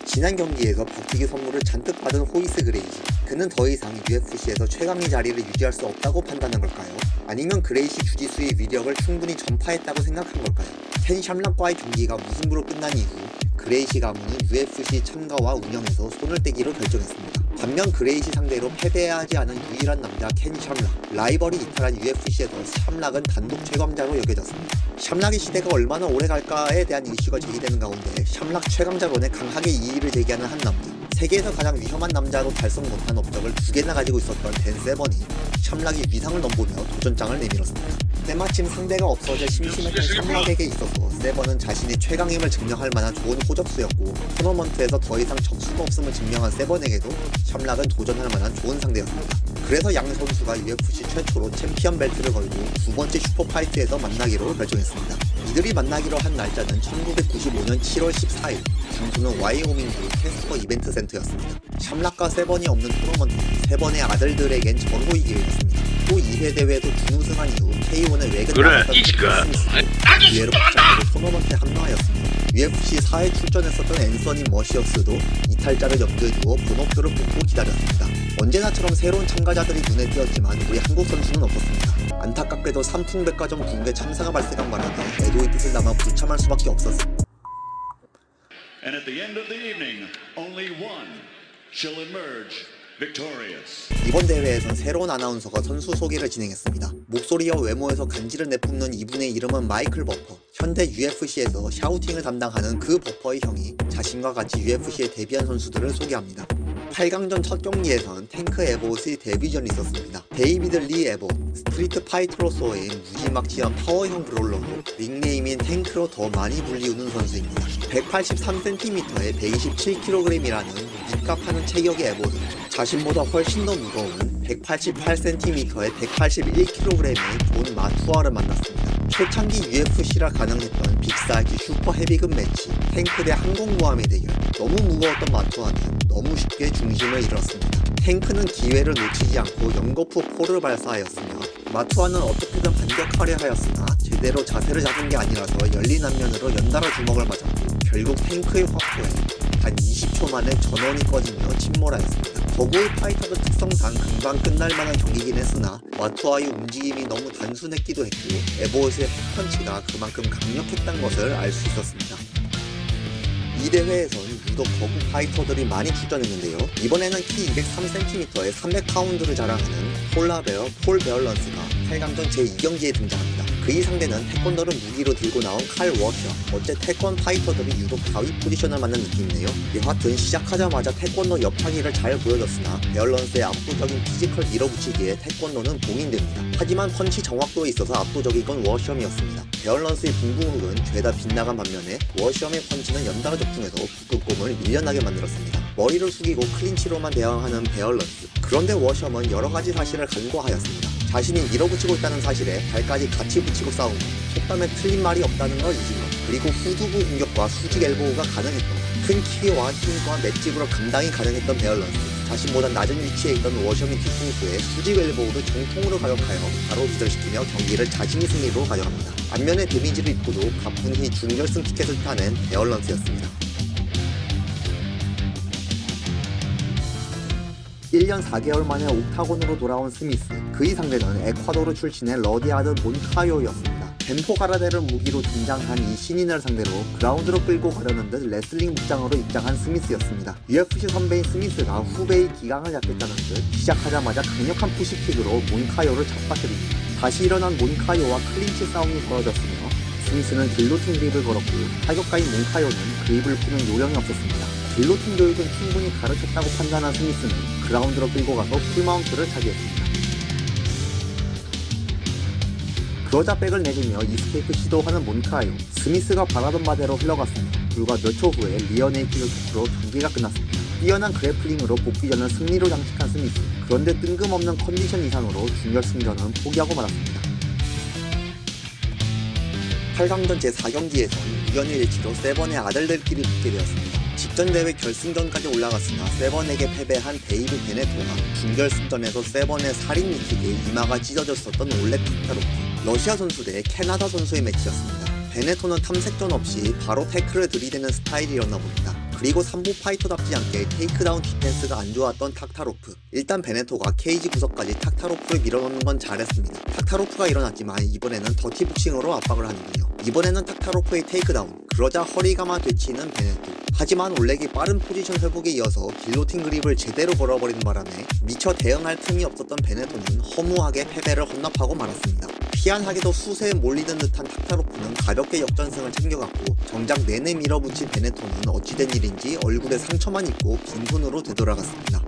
지난 경기에서 박치기 선물을 잔뜩 받은 호이스 그레이시. 그는 더 이상 UFC에서 최강의 자리를 유지할 수 없다고 판단한 걸까요? 아니면 그레이시 주짓수의 위력을 충분히 전파했다고 생각한 걸까요? 켄 샴락과의 경기가 무승부로 끝난 이후 그레이시 가문은 UFC 참가와 운영에서 손을 떼기로 결정했습니다. 반면 그레이시 상대로 패배하지 않은 유일한 남자 켄 샴락. 라이벌이 이탈한 UFC에서 샴락은 단독 최강자로 여겨졌습니다. 샴락의 시대가 얼마나 오래 갈까에 대한 이슈가 제기되는 가운데 샴락 최강자론에 강하게 이의를 제기하는 한 남자. 세계에서 가장 위험한 남자로 달성 못한 업적을 2개나 가지고 있었던 댄 세번이 샴락이 위상을 넘보며 도전장을 내밀었습니다. 때마침 상대가 없어져 심심했던 샴락에게 있어서 세번은 자신이 최강임을 증명할 만한 좋은 호접수였고, 토너먼트에서 더 이상 적수가 없음을 증명한 세번에게도 샴락은 도전할 만한 좋은 상대였습니다. 그래서 양 선수가 UFC 최초로 챔피언 벨트를 걸고 두 번째 슈퍼파이트에서 만나기로 결정했습니다. 이들이 만나기로 한 날짜는 1995년 7월 14일, 장소는 와이오밍주 캐스퍼 이벤트 센터였습니다. 샴락과 세번이 없는 토너먼트, 세번의 아들들에겐 전호의 기회였습니다. 또 2회 대회에서 준우승한 이후 K1의 외근 나갔던 스미스도 기회로 붙잡고 토너먼트에 합류하였습니다. UFC 4회 출전했었던 앤서니 머시어스도 이탈자를 염두에 두어 번호표를 뽑고 기다렸습니다. 언제나처럼 새로운 참가자들이 눈에 띄었지만 우리 한국 선수는 없었습니다. 안타깝게도 삼풍백화점 붕괴 참사가 발생한 바람에 애도의 뜻을 담아 불참할 수밖에 없었습니다. And at the end of the evening, only one shall emerge victorious. 이번 대회에선 새로운 아나운서가 선수 소개를 진행했습니다. 목소리와 외모에서 간지를 내뿜는 이분의 이름은 마이클 버퍼. 현대 UFC에서 샤우팅을 담당하는 그 버퍼의 형이 자신과 같이 UFC에 데뷔한 선수들을 소개합니다. 8강전 첫 경기에선 탱크 에봇의 데뷔전이 있었습니다. 데이비드 리 에봇, 스트리트 파이터로서의 무지막지한 파워형 브롤러로 닉네임인 탱크로 더 많이 불리우는 선수입니다. 183cm에 127kg이라는 밑값하는 체격의 에봇은 자신보다 훨씬 더 무거운 188cm에 181kg의 존 마투아를 만났습니다. 초창기 UFC라 가능했던 빅사이즈 슈퍼 헤비급 매치, 탱크 대 항공모함의 대결. 너무 무거웠던 마투아는 너무 쉽게 중심을 잃었습니다. 탱크는 기회를 놓치지 않고 연거푸 포를 발사하였으며, 마투아는 어떻게든 반격하려 하였으나 제대로 자세를 잡은 게 아니라서 열린 안면으로 연달아 주먹을 맞았고, 결국 탱크의 확보에 단 20초 만에 전원이 꺼지며 침몰하였습니다. 저고의 파이터들 특성상 금방 끝날 만한 경기긴 했으나 마투아의 움직임이 너무 단순했기도 했고, 에봇의 펀치가 그만큼 강력했다는 것을 알 수 있었습니다. 이 대회에선 유독 거구 파이터들이 많이 출전했는데요. 이번에는 키 203cm에 300파운드를 자랑하는 폴라베어 폴 베얼런스가 8강전 제2경기에 등장합니다. 그의 상대는 태권도를 무기로 들고 나온 칼 워셔. 어째 태권 파이터들이 유독 가위 포지션을 맞는 느낌이네요. 여하튼 시작하자마자 태권도 옆차기를 잘 보여줬으나 베얼런스의 압도적인 피지컬 밀어붙이기에 태권도는 봉인됩니다. 하지만 펀치 정확도에 있어서 압도적인 건 워셔이었습니다. 베얼런스의 붕붕훅은 죄다 빗나간 반면에 워셔의 펀치는 연달아 적중해서 북극곰을 밀려나게 만들었습니다. 머리를 숙이고 클린치로만 대항하는 베얼런스. 그런데 워셔은 여러가지 사실을 간과하였습니다. 자신이 밀어붙이고 있다는 사실에 발까지 같이 붙이고 싸우고, 속담에 틀린 말이 없다는 걸 잊은 것, 그리고 후두부 공격과 수직 엘보우가 가능했던 것, 큰 키와 힘과 맷집으로 감당이 가능했던 베얼런스. 자신보다 낮은 위치에 있던 워셔의 뒤통수에 수직 엘보우를 정통으로 가격하여 바로 기절시키며 경기를 자신이 승리로 가져갑니다. 안면에 데미지를 입고도 가뿐히 준결승 티켓을 타낸 베얼런스였습니다. 1년 4개월 만에 옥타곤으로 돌아온 스미스. 그의 상대는 에콰도르 출신의 러디아드 몬카요였습니다. 벤포 가라데를 무기로 등장한 이 신인을 상대로 그라운드로 끌고 가려는 듯 레슬링 복장으로 입장한 스미스였습니다. UFC 선배인 스미스가 후배의 기강을 잡겠다는 듯 시작하자마자 강력한 푸시킥으로 몬카요를 잡아뜨립니다. 다시 일어난 몬카요와 클린치 싸움이 벌어졌으며, 스미스는 길로틴 그립을 걸었고, 타격가인 몬카요는 그립을 푸는 요령이 없었습니다. 길로틴 교육은 충분히 가르쳤다고 판단한 스미스는 그라운드로 끌고 가서 풀마운트를 차지했습니다. 그러자 백을 내리며 이스케이프 시도하는 몬카요. 스미스가 바라던 바대로 흘러갔습니다. 불과 몇 초 후에 리어네이키드 초크로 경기가 끝났습니다. 뛰어난 그래플링으로 복귀전을 승리로 장식한 스미스. 그런데 뜬금없는 컨디션 이상으로 준결승전은 포기하고 말았습니다. 8강전 제4경기에선 우연의 일치로 세번의 아들들끼리 붙게 되었습니다. 직전 대회 결승전까지 올라갔으나 세번에게 패배한 데이브 베네토가 준결승전에서 세번의 살인 니킥에 이마가 찢어졌었던 올렉 카타로프. 러시아 선수 대 캐나다 선수의 매치였습니다. 베네토는 탐색전 없이 바로 태클을 들이대는 스타일이었나 봅니다. 그리고 3부 파이터답지 않게 테이크다운 디펜스가 안 좋았던 탁타로프. 일단 베네토가 케이지 구석까지 탁타로프를 밀어넣는 건 잘했습니다. 탁타로프가 일어났지만 이번에는 더티복싱으로 압박을 하는군요. 이번에는 탁타로프의 테이크다운. 그러자 허리가마 되치는 베네토. 하지만 올렉이 빠른 포지션 회복에 이어서 길로틴 그립을 제대로 걸어버리는 바람에 미처 대응할 틈이 없었던 베네토는 허무하게 패배를 헌납하고 말았습니다. 희한하게도 수세에 몰리는 듯한 탁타로프는 가볍게 역전승을 챙겨갔고 정작 내내 밀어붙인 베네토는 어찌된 일인지 얼굴에 상처만 입고 빈손으로 되돌아갔습니다.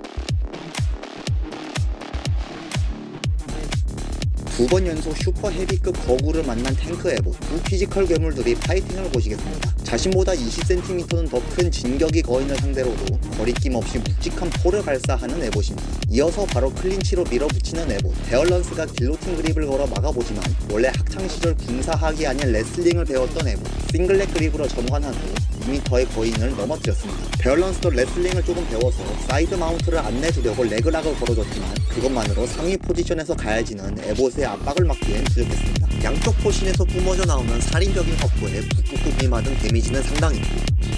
두 번 연속 슈퍼 헤비급 거구를 만난 탱크 에보. 두 피지컬 괴물들이 파이팅을 보시겠습니다. 자신보다 20cm는 더 큰 진격이 거인을 상대로도 거리낌 없이 묵직한 포를 발사하는 에보입니다. 이어서 바로 클린치로 밀어붙이는 에보. 베어런스가 길로틴 그립을 걸어 막아보지만 원래 학창시절 군사학이 아닌 레슬링을 배웠던 에보. 싱글렉 그립으로 전환한 후 2m의 거인을 넘어뜨렸습니다. 베어런스도 레슬링을 조금 배워서 사이드 마운트를 안 내주려고 레그락을 걸어줬지만 그것만으로 상위 포지션에서 가야지는 에봇의 압박을 막기엔 부족했습니다. 양쪽 포신에서 뿜어져 나오는 살인적인 컵포에 북극곰이 맞은 데미지는 상당했고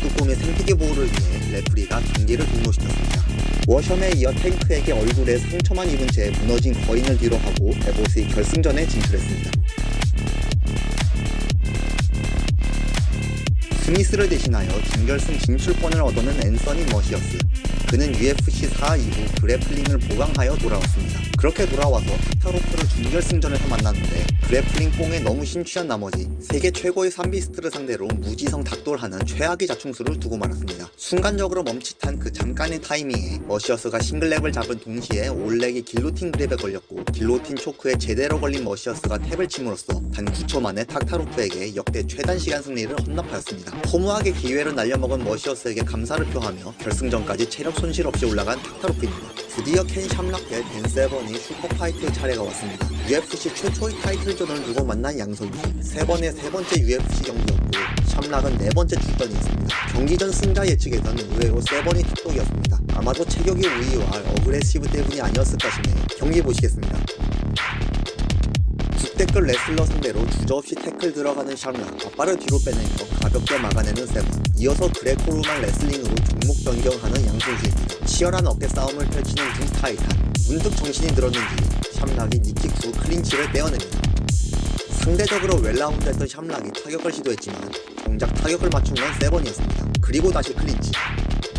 북극곰의 생태계 보호를 위해 레프리가 경기를 종료시켰습니다. 워셔에 이어 탱크에게 얼굴에 상처만 입은 채 무너진 거인을 뒤로하고 에봇이 결승전에 진출했습니다. 스미스를 대신하여 준결승 진출권을 얻어낸 앤서니 머시어스. 그는 UFC 4 이후 그래플링을 보강하여 돌아왔습니다. 그렇게 돌아와서 탁타로프를 준결승전에서 만났는데 그래플링 뽕에 너무 심취한 나머지 세계 최고의 3비스트를 상대로 무지성 닥돌하는 최악의 자충수를 두고 말았습니다. 순간적으로 멈칫한 그 잠깐의 타이밍에 머시어스가 싱글랩을 잡은 동시에 올렉이 길로틴 그랩에 걸렸고 길로틴 초크에 제대로 걸린 머시어스가 탭을 침으로써 단 9초 만에 탁타로프에게 역대 최단 시간 승리를 헌납하였습니다. 허무하게 기회를 날려먹은 머시어스에게 감사를 표하며 결승전까지 체력 손실 없이 올라간 탁타로프입니다. 드디어 켄 샴락 대 벤 세번이 슈퍼파이트의 차례가 왔습니다. UFC 최초의 타이틀전을 두고 만난 양선수. 세번의 세 번째 UFC 경기였고 샴락은 네 번째 출전이었습니다. 경기 전 승자 예측에선 의외로 세번이 탑독이었습니다. 아마도 체격의 우위와 어그레시브 때문이 아니었을까 싶네요. 경기 보시겠습니다. 국대급 레슬러 상대로 주저없이 태클 들어가는 샴락, 앞발을 뒤로 빼내며 가볍게 막아내는 세번. 이어서 그레코로만 레슬링으로 종목 변경하는 양선수입니다. 치열한 어깨 싸움을 펼치는 두 타이탄. 문득 정신이 들었는지 샴락이 니킥 후 클린치를 떼어냅니다. 상대적으로 웰라운드했던 샴락이 타격을 시도했지만 정작 타격을 맞춘 건 세번이었습니다. 그리고 다시 클린치.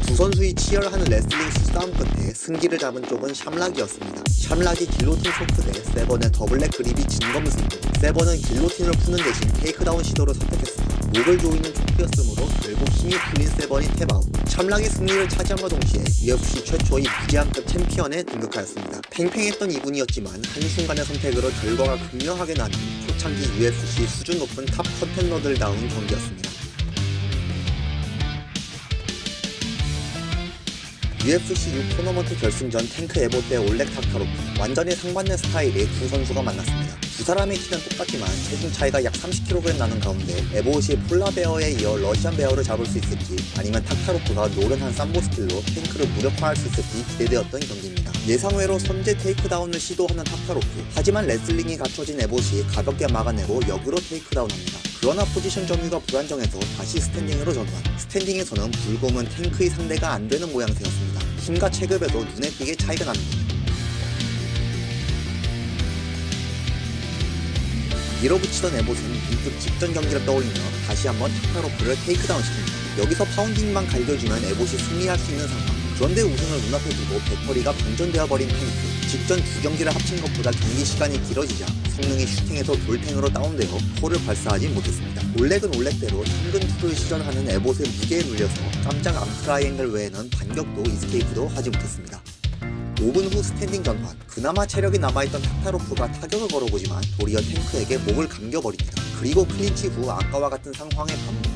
두 선수의 치열한 레슬링 수싸움 끝에 승기를 잡은 쪽은 샴락이었습니다. 샴락이 길로틴 초크 대 세번의 더블랙 그립이 진검승부. 세번은 길로틴을 푸는 대신 테이크다운 시도를 선택했습니다. 목을 조이는 초크였으므로 결국 힘이 풀린 세번이 탭아웃. 샴락이 승리를 차지함과 동시에 UFC 최초의 무제한급 챔피언에 등극하였습니다. 팽팽했던 2분이었지만 한순간의 선택으로 결과가 극명하게 나는 초창기 UFC 수준 높은 탑 컨텐더들다운 경기였습니다. UFC 6 토너먼트 결승전 탱크 에보 대 올렉 탁타로프. 완전히 상반된 스타일의 두 선수가 만났습니다. 두 사람의 키는 똑같지만 체중 차이가 약 30kg 나는 가운데 에보시 폴라베어에 이어 러시안 베어를 잡을 수 있을지 아니면 탁타로프가 노련한 삼보 스킬로 탱크를 무력화할 수 있을지 기대되었던 경기입니다. 예상외로 선제 테이크다운을 시도하는 탁타로프. 하지만 레슬링이 갖춰진 에보시 가볍게 막아내고 역으로 테이크다운합니다. 그러나 포지션 점유가 불안정해서 다시 스탠딩으로 전환. 스탠딩에서는 불곰은 탱크의 상대가 안되는 모양새였습니다. 힘과 체급에도 눈에 띄게 차이가 납니다. 밀어붙이던 에봇은 문득 직전 경기를 떠올리며 다시 한번 탁타로프를 테이크다운시킵니다. 여기서 파운딩만 갈겨주면 에봇이 승리할 수 있는 상황. 그런데 우승을 눈앞에 두고 배터리가 방전되어버린 탱크. 직전 두 경기를 합친 것보다 경기 시간이 길어지자 성능이 슈팅에서 돌탱으로 다운되어 포를 발사하지 못했습니다. 올렉은 올렉대로 탕근2를 시전하는 에봇의 무게에 눌려서 깜짝 암트라이앵글 외에는 반격도 이스케이프도 하지 못했습니다. 5분 후 스탠딩 전환. 그나마 체력이 남아있던 탁타로프가 타격을 걸어보지만 도리어 탱크에게 목을 감겨버립니다. 그리고 클린치 후 아까와 같은 상황의 반복.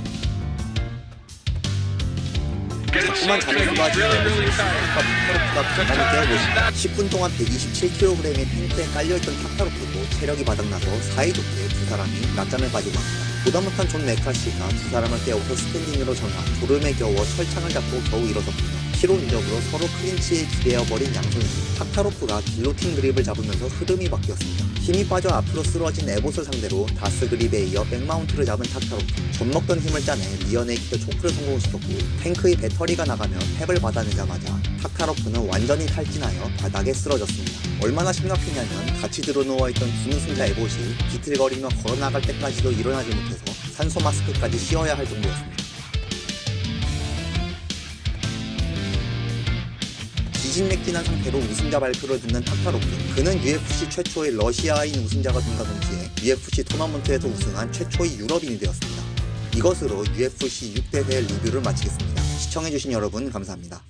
자꾸만 자네수가 지내고 탁타로프가 중간을 깨어보십니다. 10분 동안 127kg의 탱크에 깔려있던 탁타로프도 체력이 바닥나서 사이좋게 두 사람이 낮잠을 가지고 합니다. 보다 못한 존 메카시가 두 사람을 깨워서 스탠딩으로 전환. 졸음에 겨워 철창을 잡고 겨우 일어섰군요. 피로 누적으로 서로 클린치에 기대어버린 양선수. 탁타로프가 길로틴 그립을 잡으면서 흐름이 바뀌었습니다. 힘이 빠져 앞으로 쓰러진 에봇을 상대로 다스 그립에 이어 백마운트를 잡은 탁타로프. 젖먹던 힘을 짜내 리어네이키드 초크를 성공시켰고 탱크의 배터리가 나가며 탭을 받아내자마자 탁타로프는 완전히 탈진하여 바닥에 쓰러졌습니다. 얼마나 심각했냐면 같이 들어누워있던 준우승자 에봇이 비틀거리며 걸어나갈 때까지도 일어나지 못해서 산소 마스크까지 씌워야 할 정도였습니다. 기진맥진한 상태로 우승자 발표를 듣는 탁타로프. 그는 UFC 최초의 러시아인 우승자가 된과 동시에 UFC 토너먼트에서 우승한 최초의 유럽인이 되었습니다. 이것으로 UFC 6대 회 리뷰를 마치겠습니다. 시청해주신 여러분 감사합니다.